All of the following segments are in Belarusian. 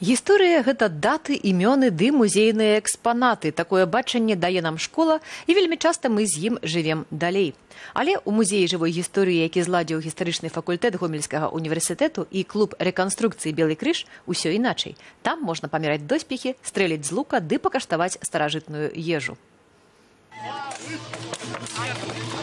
Гісторыя – гэта даты, імёны ды музейныя экспанаты. Такое бачанне дае нам школа, і вельмі часта мы з ім жывем далей. Але ў музеі жывой гісторыі, які зладзіў гістарычны факультэт Гомельскага універсітэту і клуб рэканструкцыі «Белы крыж», усё іначай. Там можна памераць доспехі, стрэліць з лука ды пакаштаваць старажытную ежу.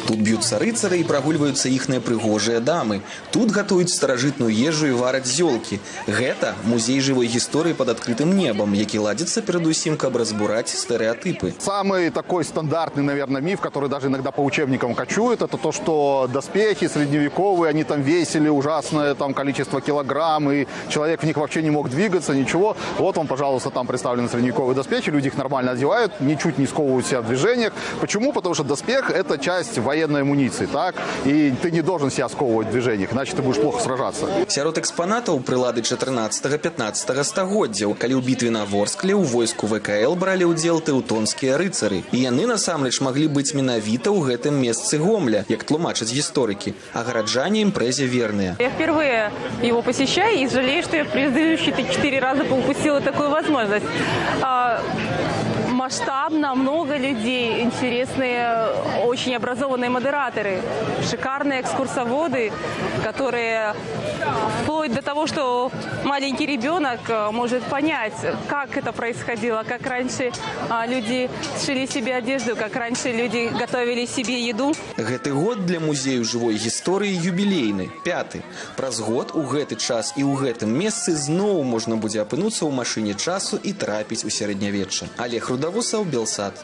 Тут б'юцца рыцары і прагульваюцца іхныя прыгожыя дамы. Тут гатуюць старажытную ежу і вараць зёлкі. Гэта музей жывой гісторыі пад адкрытым небам, які ладзіцца перадусім, каб разбураць стэрэатыпы. Самый такой стандартный, наверное, миф, который даже иногда по учебникам кочует, это то, что доспехи средневековые, они там весили ужасное там количество килограмм, и человек в них вообще не мог двигаться, ничего. Вот он, пожалуйста, там представлены средневековые доспехи, люди их нормально одевают, ничуть не сковывают себя в движениях. Почему? Потому что доспех – это часть военной амуниции, так? И ты не должен себя сковывать в движениях, иначе ты будешь плохо сражаться. Сярод экспанатаў прылады 14-15 стагоддзяў, калі ў бітве на Ворскле ў войску ВКЛ бралі ўдзел тэўтонскія рыцары. І яны насамрэч маглі быць менавіта ў гэтым месцы Гомля, як тлумачаць гісторыкі, а гараджане імпрэзе верныя. Я впервые его посещаю и жалею, что я в предыдущие 4 раза упустила такую возможность. Масштабно, много людей, интересные, очень образованные модераторы, шикарные экскурсоводы, которые вплоть до того, что маленький ребенок может понять, как это происходило, как раньше люди шили себе одежду, как раньше люди готовили себе еду. Гэты год для музею жывой гісторыі юбілейны, 5-й. Праз год у гэты час і ў гэтым месцы зноў можна будзе апынуцца ў машыне часу і трапіць у сярэднявечча. Олег Рудавусаў, Белсат.